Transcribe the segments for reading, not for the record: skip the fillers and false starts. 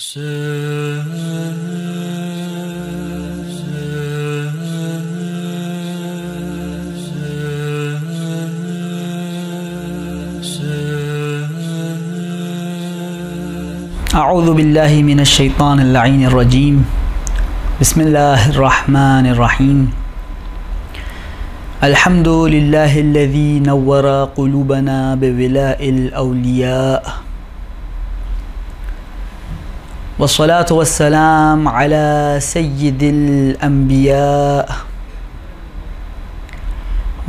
اعوذ باللہ من الشیطان اللعین الرجیم بسم اللہ الرحمن الرحیم الحمد للہ الذی نور قلوبنا بولاء الاولیاء والصلاة والسلام على سید الانبیاء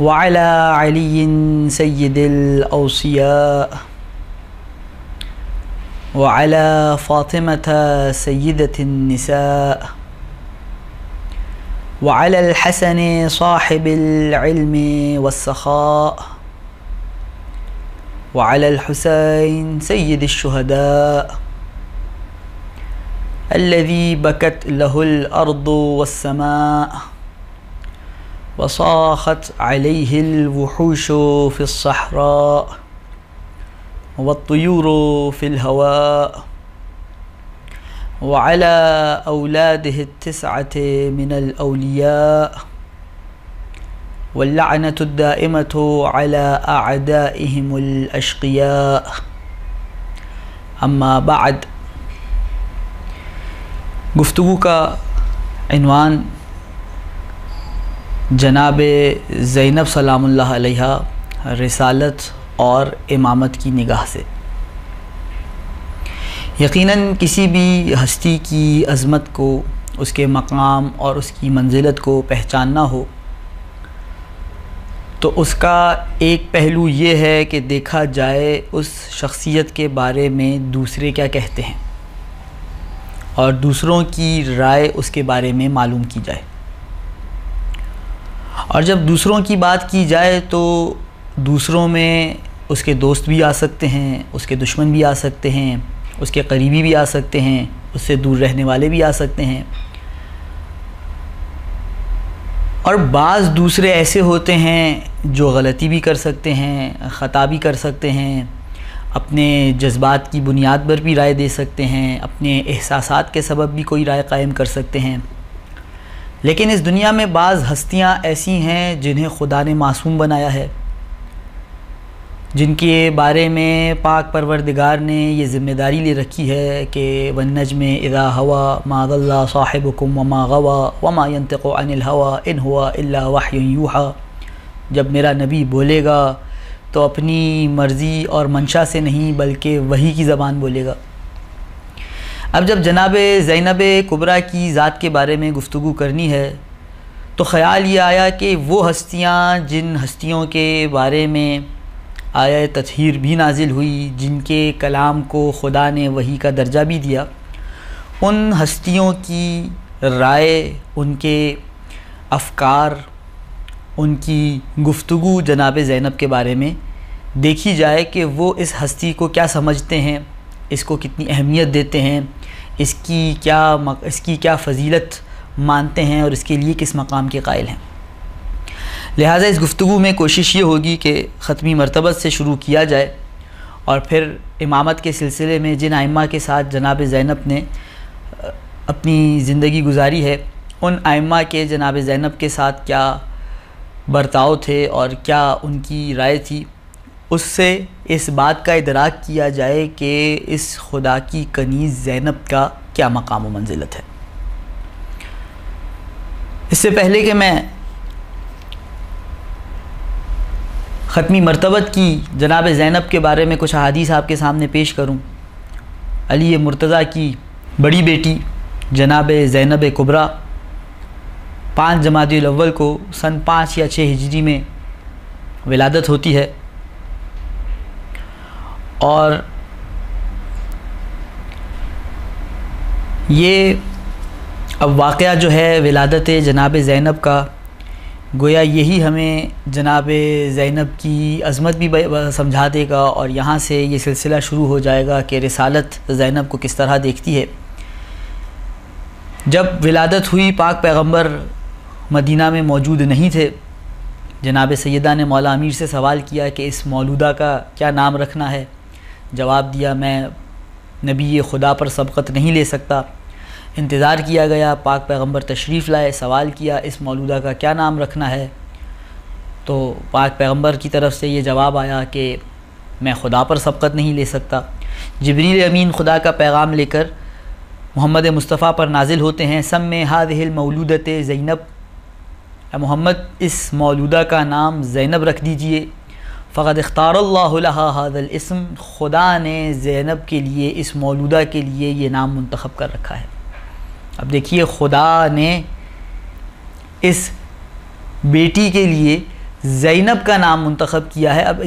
وعلى علی سید الاوصیاء وعلى فاطمة سيدة النساء وعلى الحسن صاحب العلم والسخاء وعلى الحسين سيد الشهداء الذي بكت له الأرض والسماء وصاخت عليه الوحوش في الصحراء والطيور في الهواء وعلى أولاده التسعة من الأولياء واللعنة الدائمة على أعدائهم الأشقياء أما بعد. گفتگو کا عنوان جناب زینب سلام اللہ علیہا رسالت اور امامت کی نگاہ سے. یقیناً کسی بھی ہستی کی عظمت کو، اس کے مقام اور اس کی منزلت کو پہچاننا ہو تو اس کا ایک پہلو یہ ہے کہ دیکھا جائے اس شخصیت کے بارے میں دوسرے کیا کہتے ہیں اور دوسروں کی رائے اس کے بارے میں معلوم کی جائے. اور جب دوسروں کی بات کی جائے تو دوسروں میں اس کے دوست بھی آ سکتے ہیں، اس کے دشمن بھی آ سکتے ہیں، اس کے قریبی بھی آ سکتے ہیں، اس سے دور رہنے والے بھی آ سکتے ہیں. اور بعض دوسرے ایسے ہوتے ہیں جو غلطی بھی کر سکتے ہیں، خطا بھی کر سکتے ہیں، اپنے جذبات کی بنیاد پر بھی رائے دے سکتے ہیں، اپنے احساسات کے سبب بھی کوئی رائے قائم کر سکتے ہیں. لیکن اس دنیا میں بعض ہستیاں ایسی ہیں جنہیں خدا نے معصوم بنایا ہے، جن کے بارے میں پاک پروردگار نے یہ ذمہ داری لے رکھی ہے کہ وَالنَّجْمِ إِذَا هَوَى مَا ضَلَّ صَاحِبُكُمْ وَمَا غَوَى وَمَا يَنطِقُ عَنِ الْهَوَى إِنْ هُوَ إِلَّا وَحْيٌ يُوحَى. جب میرا نبی بولے گا تو اپنی مرضی اور منشا سے نہیں بلکہ وحی کی زبان بولے گا. اب جب جناب زینب کبریٰ کی ذات کے بارے میں گفتگو کرنی ہے تو خیال یہ آیا کہ وہ ہستیاں جن ہستیوں کے بارے میں آیہ تطہیر بھی نازل ہوئی، جن کے کلام کو خدا نے وحی کا درجہ بھی دیا، ان ہستیوں کی رائے، ان کے افکار، ان کی گفتگو جناب زینب کے بارے میں دیکھی جائے کہ وہ اس ہستی کو کیا سمجھتے ہیں، اس کو کتنی اہمیت دیتے ہیں، اس کی کیا فضیلت مانتے ہیں اور اس کے لیے کس مقام کے قائل ہیں. لہٰذا اس گفتگو میں کوشش یہ ہوگی کہ ختمی مرتبت سے شروع کیا جائے اور پھر امامت کے سلسلے میں جن ائمہ کے ساتھ جناب زینب نے اپنی زندگی گزاری ہے ان ائمہ کے جناب زینب کے ساتھ کیا برتاؤ تھے اور کیا ان کی رائے تھی، اس سے اس بات کا ادراک کیا جائے کہ اس خدا کی کنیز زینب کا کیا مقام و منزلت ہے. اس سے پہلے کہ میں ختمی مرتبت کی جناب زینب کے بارے میں کچھ احادیث آپ کے سامنے پیش کروں، علی مرتضیٰ کی بڑی بیٹی جناب زینب کبریٰ 5 جمادی الاول کو سن 5 یا 6 ہجری میں ولادت ہوتی ہے. اور یہ اب واقعہ جو ہے ولادت جناب زینب کا، گویا یہی ہمیں جناب زینب کی عظمت بھی سمجھا دے گا اور یہاں سے یہ سلسلہ شروع ہو جائے گا کہ رسالت زینب کو کس طرح دیکھتی ہے. جب ولادت ہوئی پاک پیغمبر مدینہ میں موجود نہیں تھے. جناب سیدہ نے مولا امیر سے سوال کیا کہ اس مولودہ کا کیا نام رکھنا ہے. جواب دیا میں نبی خدا پر سبقت نہیں لے سکتا۔ انتظار کیا گیا، پاک پیغمبر تشریف لائے، سوال کیا اس مولودہ کا کیا نام رکھنا ہے، تو پاک پیغمبر کی طرف سے یہ جواب آیا کہ میں خدا پر سبقت نہیں لے سکتا۔ جبریل امین خدا کا پیغام لے کر محمد مصطفیٰ پر نازل ہوتے ہیں، سمِ ہذہ المولودۃ زینب، اے محمد اس مولودہ کا نام زینب رکھ دیجئے۔ فقد اختار اللہ لہا ھذا الاسم، خدا نے زینب کے لیے، اس مولودہ کے لیے یہ نام منتخب کر رکھا ہے۔ اب دیکھیے خدا نے اس بیٹی کے لیے زینب کا نام منتخب کیا ہے۔ اب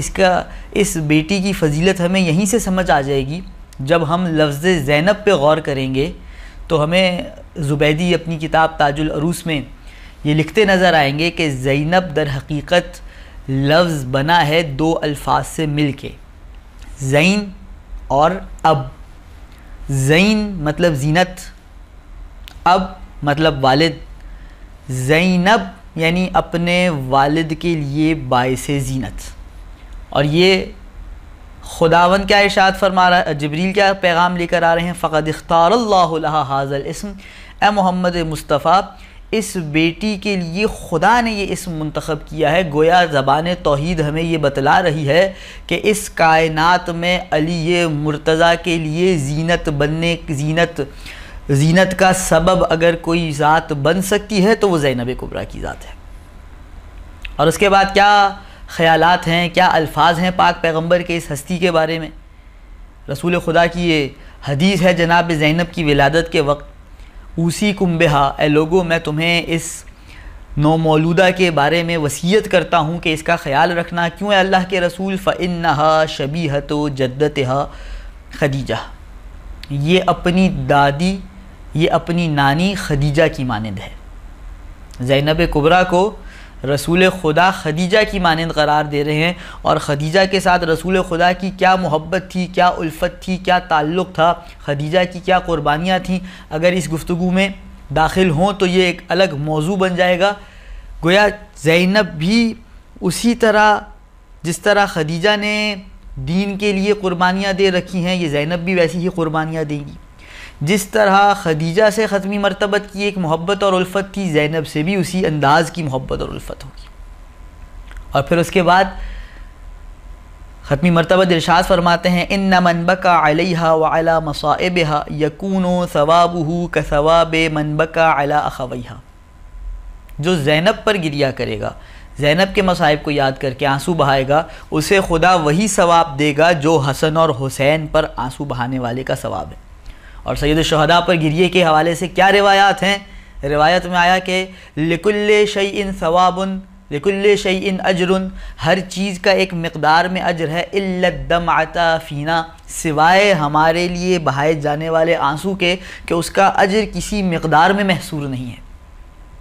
اس بیٹی کی فضیلت ہمیں یہیں سے سمجھ آ جائے گی جب ہم لفظ زینب پہ غور کریں گے، تو ہمیں زبیدی اپنی کتاب تاج العروس میں یہ لکھتے نظر آئیں گے کہ زینب در حقیقت لفظ بنا ہے دو الفاظ سے مل کے، زین اور اب۔ زین مطلب زینت، اب مطلب والد۔ زینب یعنی اپنے والد کے لیے باعث زینت۔ اور یہ خداوند کیا ارشاد فرما رہا ہے، جبریل کیا پیغام لے کر آ رہے ہیں، فقد اختار اللہ لہا ھذا الاسم، اے محمد مصطفیٰ اس بیٹی کے لیے خدا نے یہ اسم منتخب کیا ہے۔ گویا زبان توحید ہمیں یہ بتلا رہی ہے کہ اس کائنات میں علی مرتضیٰ کے لیے زینت کا سبب اگر کوئی ذات بن سکتی ہے تو وہ زینب کبریٰ کی ذات ہے۔ اور اس کے بعد کیا خیالات ہیں، کیا الفاظ ہیں پاک پیغمبر کے اس ہستی کے بارے میں۔ رسول خدا کی یہ حدیث ہے جناب زینب کی ولادت کے وقت، اوصیکم بہا، اے لوگو میں تمہیں اس نومولودہ کے بارے میں وصیت کرتا ہوں کہ اس کا خیال رکھنا۔ کیوں ہے اللہ کے رسول، فَإِنَّهَا شَبِيهَةُ جَدَّتِهَا خدیجہ، یہ اپنی دادی، یہ اپنی نانی خدیجہ کی مانند ہے۔ زینب کبریٰ کو رسول خدا خدیجہ کی مانند قرار دے رہے ہیں، اور خدیجہ کے ساتھ رسول خدا کی کیا محبت تھی، کیا الفت تھی، کیا تعلق تھا، خدیجہ کی کیا قربانیاں تھیں۔ اگر اس گفتگو میں داخل ہوں تو یہ ایک الگ موضوع بن جائے گا۔ گویا زینب بھی اسی طرح جس طرح خدیجہ نے دین کے لیے قربانیاں دے رکھی ہیں، یہ زینب بھی ویسی ہی قربانیاں دیں گی۔ جس طرح خدیجہ سے ختمی مرتبت کی ایک محبت اور الفت تھی، زینب سے بھی اسی انداز کی محبت اور الفت ہوگی۔ اور پھر اس کے بعد ختمی مرتبت ارشاد فرماتے ہیں، ان من بکا علیہا وعلی مصائبہا یکون ثوابہ کثواب من بکا علی اخویہا، جو زینب پر گریہ کرے گا، زینب کے مصائب کو یاد کر کے آنسو بہائے گا، اسے خدا وہی ثواب دے گا جو حسن اور حسین پر آنسو بہانے والے کا ثواب ہے۔ اور سید الشہداء پر گریے کے حوالے سے کیا روایات ہیں؟ روایت میں آیا کہ لکل شیء ثواب لکل شیء اجر، ہر چیز کا ایک مقدار میں اجر ہے، الا الدمعۃ فینا، سوائے ہمارے لیے بہائے جانے والے آنسو کے کہ اس کا اجر کسی مقدار میں محصور نہیں ہے۔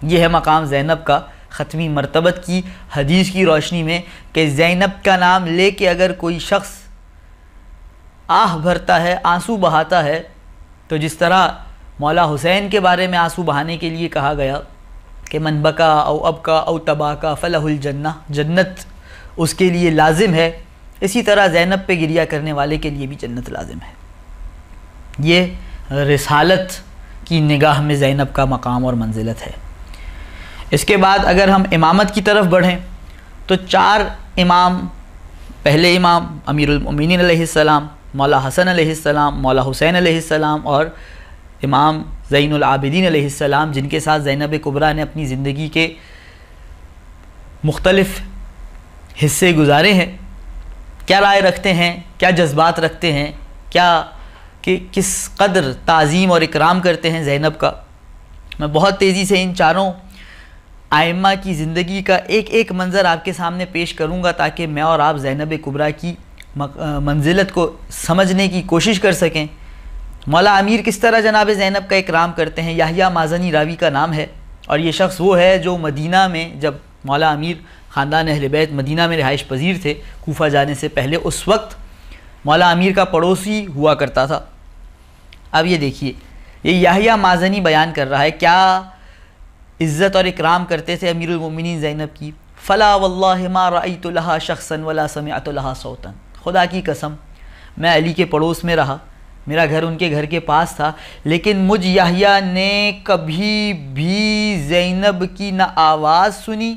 یہ ہے مقام زینب کا ختمی مرتبت کی حدیث کی روشنی میں، کہ زینب کا نام لے کے اگر کوئی شخص آہ بھرتا ہے، آنسو بہاتا ہے، تو جس طرح مولا حسین کے بارے میں آنسو بہانے کے لیے کہا گیا کہ من بکا او ابکا او تباکا فلہ الجنہ، جنت اس کے لیے لازم ہے، اسی طرح زینب پہ گریہ کرنے والے کے لیے بھی جنت لازم ہے۔ یہ رسالت کی نگاہ میں زینب کا مقام اور منزلت ہے۔ اس کے بعد اگر ہم امامت کی طرف بڑھیں تو 4 امام، پہلے امام امیر المؤمنین علیہ السلام، مولا حسن علیہ السلام، مولا حسین علیہ السلام، اور امام زین العابدین علیہ السلام، جن کے ساتھ زینب کبریٰ نے اپنی زندگی کے مختلف حصے گزارے ہیں، کیا رائے رکھتے ہیں، کیا جذبات رکھتے ہیں، کس قدر تعظیم اور اکرام کرتے ہیں زینب کا۔ میں بہت تیزی سے ان 4 ائمہ کی زندگی کا ایک ایک منظر آپ کے سامنے پیش کروں گا تاکہ میں اور آپ زینب کبریٰ کی منزلت کو سمجھنے کی کوشش کر سکیں۔ مولا امیر کس طرح جناب زینب کا اکرام کرتے ہیں۔ یحییٰ مازنی راوی کا نام ہے، اور یہ شخص وہ ہے جو مدینہ میں، جب مولا امیر خاندان اہل بیت مدینہ میں رہائش پذیر تھے کوفہ جانے سے پہلے، اس وقت مولا امیر کا پڑوسی ہوا کرتا تھا۔ اب یہ دیکھیے، یہ یحییٰ مازنی بیان کر رہا ہے کیا عزت اور اکرام کرتے تھے امیر المومنین زینب کی۔ فلا واللہ ما رأیت لہا شخصا ولا سمعت لہا صوتا، خدا کی قسم میں علی کے پڑوس میں رہا، میرا گھر ان کے گھر کے پاس تھا، لیکن مجھ یحییٰ نے کبھی بھی زینب کی نہ آواز سنی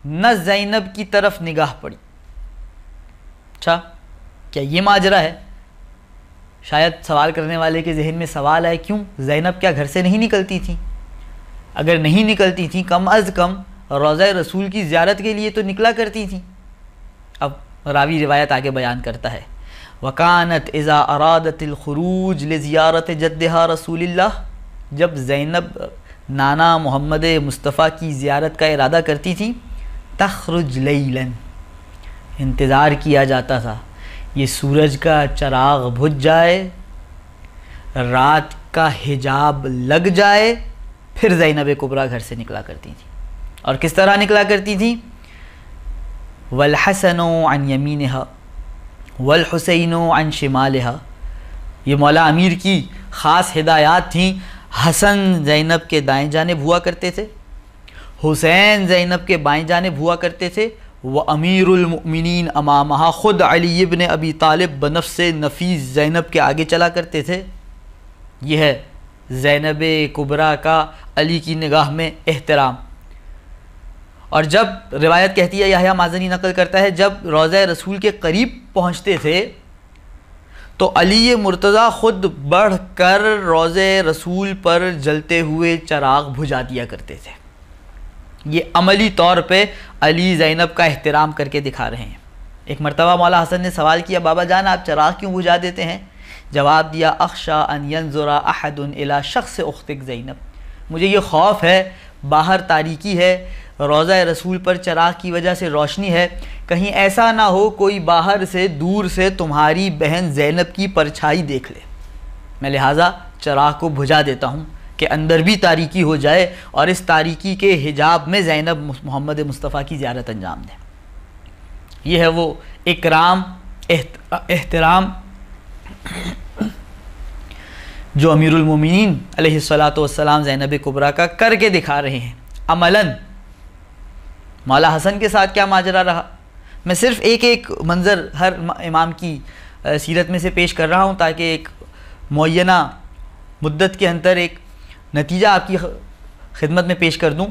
نہ زینب کی طرف نگاہ پڑی۔ اچھا، کیا یہ ماجرا ہے؟ شاید سوال کرنے والے کے ذہن میں سوال ہے، کیوں زینب کیا گھر سے نہیں نکلتی تھیں؟ اگر نہیں نکلتی تھیں کم از کم روضہ رسول کی زیارت کے لیے تو نکلا کرتی تھیں۔ اب راوی روایت آگے بیان کرتا ہے، وَكَانَتْ إِذَا أَرَادَتِ الْخُرُوجِ لِزِيَارَةِ جَدِّهَا رسول اللہ، جب زینب نانا محمد مصطفیٰ کی زیارت کا ارادہ کرتی تھیں، تخرج لیلاً، انتظار کیا جاتا تھا یہ سورج کا چراغ بجھ جائے، رات کا حجاب لگ جائے، پھر زینب کبریٰ گھر سے نکلا کرتی تھی۔ اور کس طرح نکلا کرتی تھی؟ وَالْحَسَنُ عَنْ يَمِينِهَا وَالْحُسَيْنُ عَنْ شِمَالِهَا، یہ مولا امیر کی خاص ہدایات تھیں۔ حسن زینب کے دائیں جانب ہوا کرتے تھے، حسین زینب کے بائیں جانب ہوا کرتے تھے، وَأَمِيرُ الْمُؤْمِنِينَ أَمَامَهَا، خود علی ابن ابی طالب بنفس نفیس زینب کے آگے چلا کرتے تھے۔ یہ ہے زینب کبریٰ کا علی کی نگاہ میں احترام۔ اور جب روایت کہتی ہے، یحییٰ مازنی نقل کرتا ہے، جب روضہ رسول کے قریب پہنچتے تھے تو علی مرتضیٰ خود بڑھ کر روضہ رسول پر جلتے ہوئے چراغ بجھا دیا کرتے تھے۔ یہ عملی طور پہ علی زینب کا احترام کر کے دکھا رہے ہیں۔ ایک مرتبہ مولا حسن نے سوال کیا، بابا جان آپ چراغ کیوں بجھا دیتے ہیں؟ جواب دیا، اخشا ان ینظر احد الی شخص اختک زینب، مجھے یہ خوف ہے، باہر تاریکی ہے، روضہ رسول پر چراغ کی وجہ سے روشنی ہے، کہیں ایسا نہ ہو کوئی باہر سے دور سے تمہاری بہن زینب کی پرچھائی دیکھ لے، میں لہٰذا چراغ کو بجھا دیتا ہوں کہ اندر بھی تاریکی ہو جائے اور اس تاریکی کے حجاب میں زینب محمد مصطفیٰ کی زیارت انجام دیں۔ یہ ہے وہ اکرام، احترام جو امیر المومنین علیہ الصلاۃ والسلام زینب کبریٰ کا کر کے دکھا رہے ہیں عملاً۔ مولا حسن کے ساتھ کیا ماجرا رہا، میں صرف ایک ایک منظر ہر امام کی سیرت میں سے پیش کر رہا ہوں تاکہ ایک معینہ مدت کے اندر ایک نتیجہ آپ کی خدمت میں پیش کر دوں۔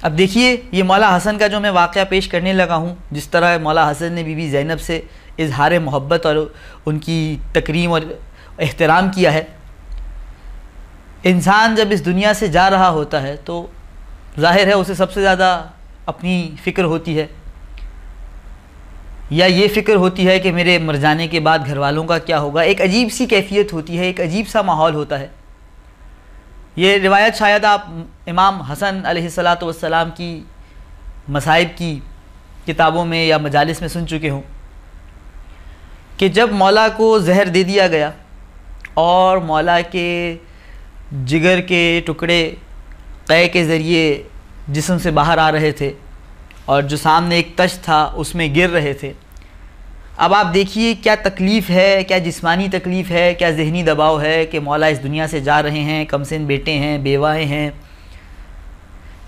اب دیکھیے یہ مولا حسن کا جو میں واقعہ پیش کرنے لگا ہوں، جس طرح مولا حسن نے بی بی زینب سے اظہار محبت اور ان کی تکریم اور احترام کیا ہے۔ انسان جب اس دنیا سے جا رہا ہوتا ہے تو ظاہر ہے اسے سب سے زیادہ اپنی فکر ہوتی ہے، یا یہ فکر ہوتی ہے کہ میرے مر جانے کے بعد گھر والوں کا کیا ہوگا۔ ایک عجیب سی کیفیت ہوتی ہے، ایک عجیب سا ماحول ہوتا ہے۔ یہ روایت شاید آپ امام حسن علیہ الصلاۃ والسلام کی مصائب کی کتابوں میں یا مجالس میں سن چکے ہوں کہ جب مولا کو زہر دے دیا گیا اور مولا کے جگر کے ٹکڑے قے کے ذریعے جسم سے باہر آ رہے تھے اور جو سامنے ایک تشت تھا اس میں گر رہے تھے، اب آپ دیکھیے کیا تکلیف ہے، کیا جسمانی تکلیف ہے، کیا ذہنی دباؤ ہے کہ مولا اس دنیا سے جا رہے ہیں، کم سن بیٹے ہیں، بیوائیں ہیں۔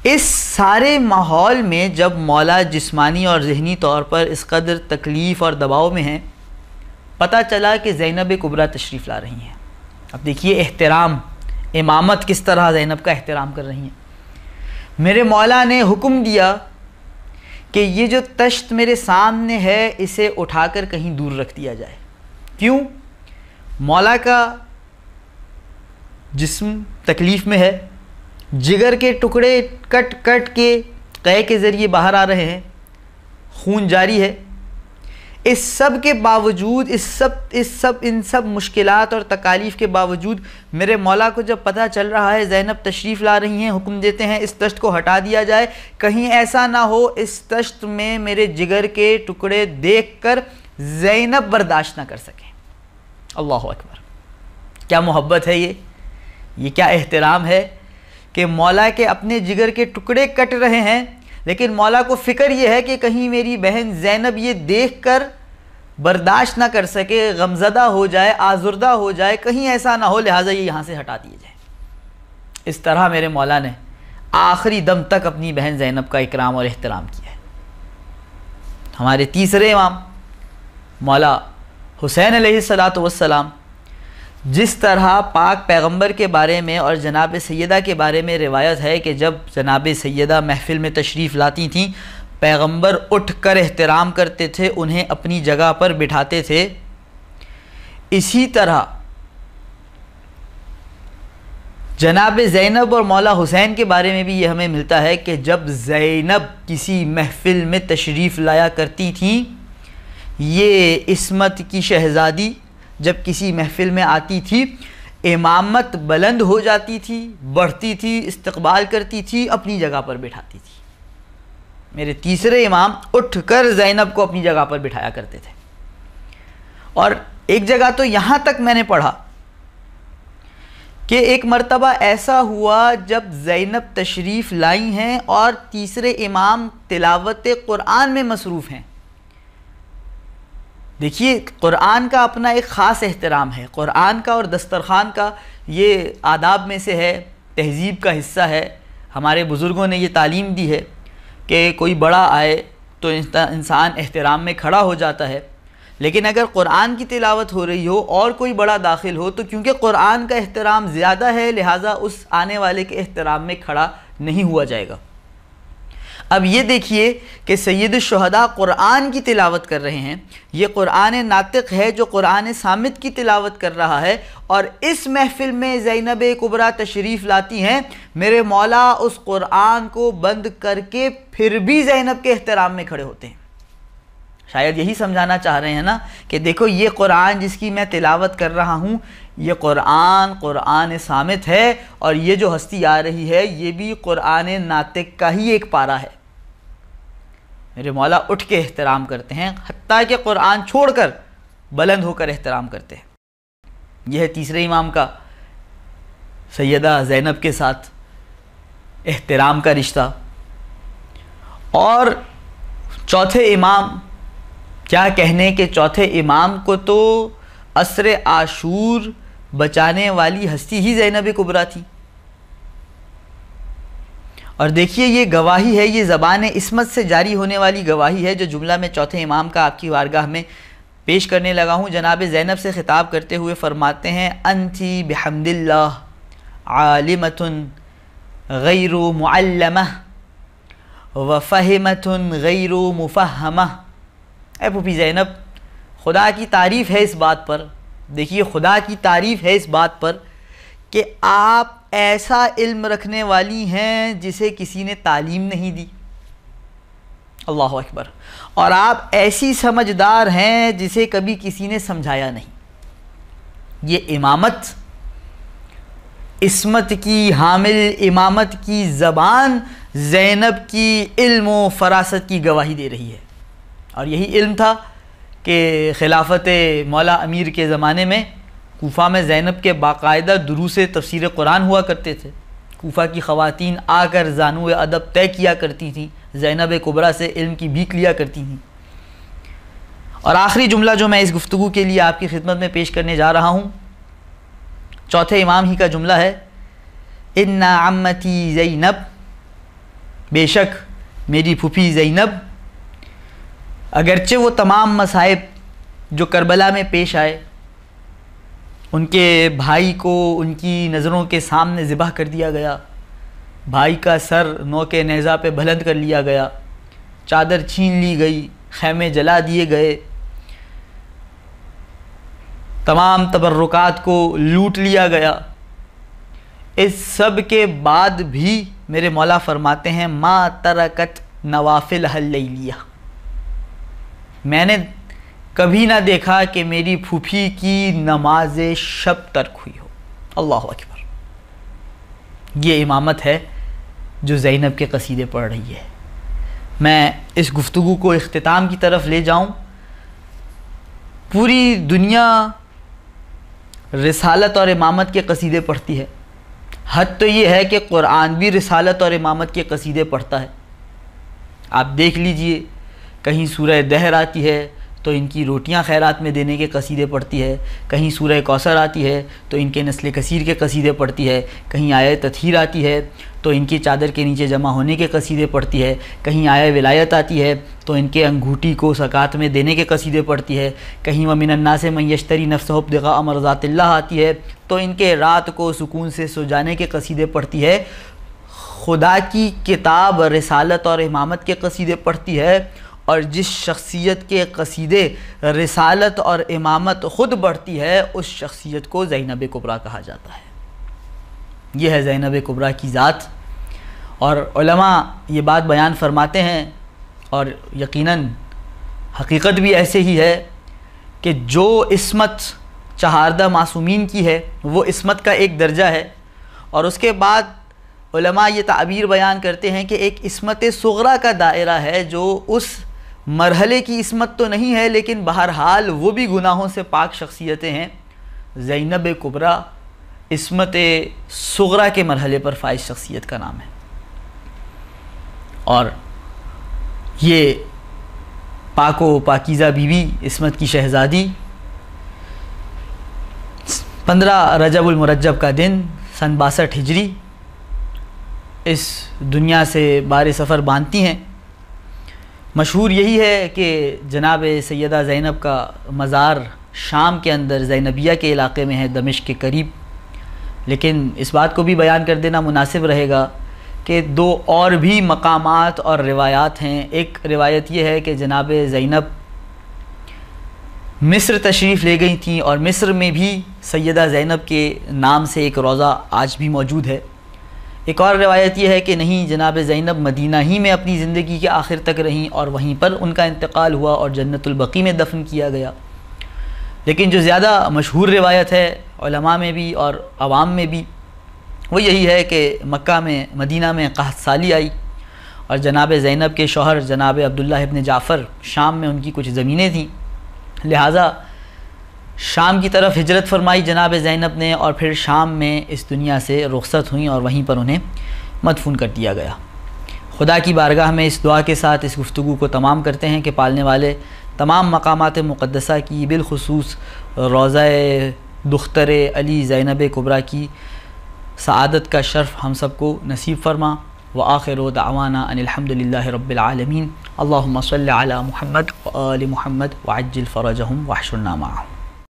اس سارے ماحول میں جب مولا جسمانی اور ذہنی طور پر اس قدر تکلیف اور دباؤ میں ہیں، پتہ چلا کہ زینب کبریٰ تشریف لا رہی ہیں۔ اب دیکھیے احترام، امامت کس طرح زینب کا احترام کر رہی ہیں۔ میرے مولا نے حکم دیا کہ یہ جو تشت میرے سامنے ہے اسے اٹھا کر کہیں دور رکھ دیا جائے۔ کیوں؟ مولا کا جسم تکلیف میں ہے، جگر کے ٹکڑے کٹ کٹ کے قے کے ذریعے باہر آ رہے ہیں، خون جاری ہے۔ اس سب کے باوجود ان سب مشکلات اور تکالیف کے باوجود میرے مولا کو جب پتہ چل رہا ہے زینب تشریف لا رہی ہیں، حکم دیتے ہیں اس تشت کو ہٹا دیا جائے، کہیں ایسا نہ ہو اس تشت میں میرے جگر کے ٹکڑے دیکھ کر زینب برداشت نہ کر سکیں۔ اللہ اکبر، کیا محبت ہے یہ کیا احترام ہے کہ مولا کے اپنے جگر کے ٹکڑے کٹ رہے ہیں، لیکن مولا کو فکر یہ ہے کہ کہیں میری بہن زینب یہ دیکھ کر برداشت نہ کر سکے، غمزدہ ہو جائے، آزردہ ہو جائے، کہیں ایسا نہ ہو، لہٰذا یہ یہاں سے ہٹا دیے جائیں۔ اس طرح میرے مولا نے آخری دم تک اپنی بہن زینب کا اکرام اور احترام کیا ہے۔ ہمارے تیسرے امام مولا حسین علیہ السلام جس طرح پاک پیغمبر کے بارے میں اور جناب سیدہ کے بارے میں روایت ہے کہ جب جناب سیدہ محفل میں تشریف لاتی تھیں پیغمبر اٹھ کر احترام کرتے تھے، انہیں اپنی جگہ پر بٹھاتے تھے، اسی طرح جناب زینب اور مولا حسین کے بارے میں بھی یہ ہمیں ملتا ہے کہ جب زینب کسی محفل میں تشریف لایا کرتی تھیں، یہ عصمت کی شہزادی جب کسی محفل میں آتی تھی امامت بلند ہو جاتی تھی، بڑھتی تھی، استقبال کرتی تھی، اپنی جگہ پر بٹھاتی تھی۔ میرے تیسرے امام اٹھ کر زینب کو اپنی جگہ پر بٹھایا کرتے تھے۔ اور ایک جگہ تو یہاں تک میں نے پڑھا کہ ایک مرتبہ ایسا ہوا جب زینب تشریف لائی ہیں اور تیسرے امام تلاوت قرآن میں مصروف ہیں۔ دیکھیے قرآن کا اپنا ایک خاص احترام ہے، قرآن کا اور دسترخوان کا یہ آداب میں سے ہے، تہذیب کا حصہ ہے۔ ہمارے بزرگوں نے یہ تعلیم دی ہے کہ کوئی بڑا آئے تو انسان احترام میں کھڑا ہو جاتا ہے، لیکن اگر قرآن کی تلاوت ہو رہی ہو اور کوئی بڑا داخل ہو تو کیونکہ قرآن کا احترام زیادہ ہے لہٰذا اس آنے والے کے احترام میں کھڑا نہیں ہوا جائے گا۔ اب یہ دیکھیے کہ سید الشہداء قرآن کی تلاوت کر رہے ہیں، یہ قرآن ناطق ہے جو قرآن صامت کی تلاوت کر رہا ہے، اور اس محفل میں زینب کبریٰ تشریف لاتی ہیں، میرے مولا اس قرآن کو بند کر کے پھر بھی زینب کے احترام میں کھڑے ہوتے ہیں۔ شاید یہی سمجھانا چاہ رہے ہیں نا کہ دیکھو یہ قرآن جس کی میں تلاوت کر رہا ہوں یہ قرآن صامت ہے، اور یہ جو ہستی آ رہی ہے یہ بھی قرآن ناطق کا ہی ایک پارہ ہے۔ میرے مولا اٹھ کے احترام کرتے ہیں، حتیٰ کہ قرآن چھوڑ کر بلند ہو کر احترام کرتے ہیں۔ یہ ہے تیسرے امام کا سیدہ زینب کے ساتھ احترام کا رشتہ۔ اور چوتھے امام، کیا کہنے کہ چوتھے امام کو تو عصر عاشور بچانے والی ہستی ہی زینب کبریٰ تھی۔ اور دیکھیے یہ گواہی ہے، یہ زبان عصمت سے جاری ہونے والی گواہی ہے جو جملہ میں چوتھے امام کا آپ کی بارگاہ میں پیش کرنے لگا ہوں۔ جناب زینب سے خطاب کرتے ہوئے فرماتے ہیں انتی بحمد اللہ عالمۃ غیر معلمہ وفہمۃ غیر مفہمہ۔ اے پھوپھی زینب خدا کی تعریف ہے اس بات پر، دیکھیے خدا کی تعریف ہے اس بات پر کہ آپ ایسا علم رکھنے والی ہیں جسے کسی نے تعلیم نہیں دی، اللہ اکبر، اور آپ ایسی سمجھدار ہیں جسے کبھی کسی نے سمجھایا نہیں۔ یہ امامت، عصمت کی حامل امامت کی زبان زینب کی علم و فراست کی گواہی دے رہی ہے، اور یہی علم تھا کہ خلافت مولا امیر کے زمانے میں کوفہ میں زینب کے باقاعدہ دروس تفسیر قرآن ہوا کرتے تھے۔ کوفہ کی خواتین آ کر زانو ادب طے کیا کرتی تھیں، زینب کبریٰ سے علم کی بھیک لیا کرتی تھیں۔ اور آخری جملہ جو میں اس گفتگو کے لیے آپ کی خدمت میں پیش کرنے جا رہا ہوں چوتھے امام ہی کا جملہ ہے، ان عمتی زینب، بے شک میری پھوپھی زینب، اگرچہ وہ تمام مصائب جو کربلا میں پیش آئے، ان کے بھائی کو ان کی نظروں کے سامنے ذبح کر دیا گیا، بھائی کا سر نوک نیزہ پہ بلند کر لیا گیا، چادر چھین لی گئی، خیمے جلا دیے گئے، تمام تبرکات کو لوٹ لیا گیا، اس سب کے بعد بھی میرے مولا فرماتے ہیں ما ترکت نوافل اللیلیہ، میں نے کبھی نہ دیکھا کہ میری پھوپھی کی نماز شب ترک ہوئی ہو۔ اللہ اکبر، یہ امامت ہے جو زینب کے قصیدے پڑھ رہی ہے۔ میں اس گفتگو کو اختتام کی طرف لے جاؤں، پوری دنیا رسالت اور امامت کے قصیدے پڑھتی ہے، حد تو یہ ہے کہ قرآن بھی رسالت اور امامت کے قصیدے پڑھتا ہے۔ آپ دیکھ لیجئے، کہیں سورہ دہر آتی ہے تو تو ان کی روٹیاں خیرات میں دینے کے قصیدے پڑھتی ہے، کہیں سورہ کوثر آتی ہے تو ان کے نسل کثیر کے قصیدے پڑھتی ہے، کہیں آیہ تطہیر آتی ہے تو ان کی چادر کے نیچے جمع ہونے کے قصیدے پڑھتی ہے، کہیں آیہ ولایت آتی ہے تو ان کے انگوٹھی کو زکوٰۃ میں دینے کے قصیدے پڑھتی ہے، کہیں وَمِنَ النَّاسِ مَن يَشْتَرِي نَفْسَهُ ابْتِغَاءَ مَرْضَاتِ اللَّهِ آتی ہے تو ان کے رات کو سکون سے سو جانے کے قصیدے پڑھتی ہے، خدا کی کتاب رسالت اور امامت کے قصیدے پڑھتی ہے، اور جس شخصیت کے قصیدے رسالت اور امامت خود بڑھتی ہے اس شخصیت کو زینب کبریٰ کہا جاتا ہے۔ یہ ہے زینب کبریٰ کی ذات، اور علماء یہ بات بیان فرماتے ہیں، اور یقیناً حقیقت بھی ایسے ہی ہے کہ جو عصمت چہاردہ معصومین کی ہے وہ عصمت کا ایک درجہ ہے، اور اس کے بعد علماء یہ تعبیر بیان کرتے ہیں کہ ایک عصمت صغریٰ کا دائرہ ہے جو اس مرحلے کی عصمت تو نہیں ہے لیکن بہرحال وہ بھی گناہوں سے پاک شخصیتیں ہیں۔ زینب کبریٰ عصمت صغریٰ کے مرحلے پر فائز شخصیت کا نام ہے، اور یہ پاک و پاکیزہ بیوی عصمت کی شہزادی 15 رجب المرجب کا دن سن 62 ہجری اس دنیا سے بار سفر باندھتی ہیں۔ مشہور یہی ہے کہ جناب سیدہ زینب کا مزار شام کے اندر زینبیہ کے علاقے میں ہے، دمشق کے قریب، لیکن اس بات کو بھی بیان کر دینا مناسب رہے گا کہ 2 اور بھی مقامات اور روایات ہیں۔ ایک روایت یہ ہے کہ جناب زینب مصر تشریف لے گئی تھیں، اور مصر میں بھی سیدہ زینب کے نام سے ایک روضہ آج بھی موجود ہے۔ ایک اور روایت یہ ہے کہ نہیں، جناب زینب مدینہ ہی میں اپنی زندگی کے آخر تک رہیں اور وہیں پر ان کا انتقال ہوا اور جنت البقیع میں دفن کیا گیا۔ لیکن جو زیادہ مشہور روایت ہے علماء میں بھی اور عوام میں بھی وہ یہی ہے کہ مکہ میں مدینہ میں قحط سالی آئی، اور جناب زینب کے شوہر جناب عبداللہ ابن جعفر شام میں ان کی کچھ زمینیں تھیں، لہٰذا شام کی طرف ہجرت فرمائی جناب زینب نے، اور پھر شام میں اس دنیا سے رخصت ہوئیں اور وہیں پر انہیں مدفون کر دیا گیا۔ خدا کی بارگاہ میں اس دعا کے ساتھ اس گفتگو کو تمام کرتے ہیں کہ پالنے والے تمام مقامات مقدسہ کی، بالخصوص روضہ دختر علی زینب کبریٰ کی سعادت کا شرف ہم سب کو نصیب فرما۔ وآخر دعوانا ان الحمدللہ رب العالمین۔ اللہم صل علی محمد وآل محمد وعجل فرجہم واحشرنا معہم۔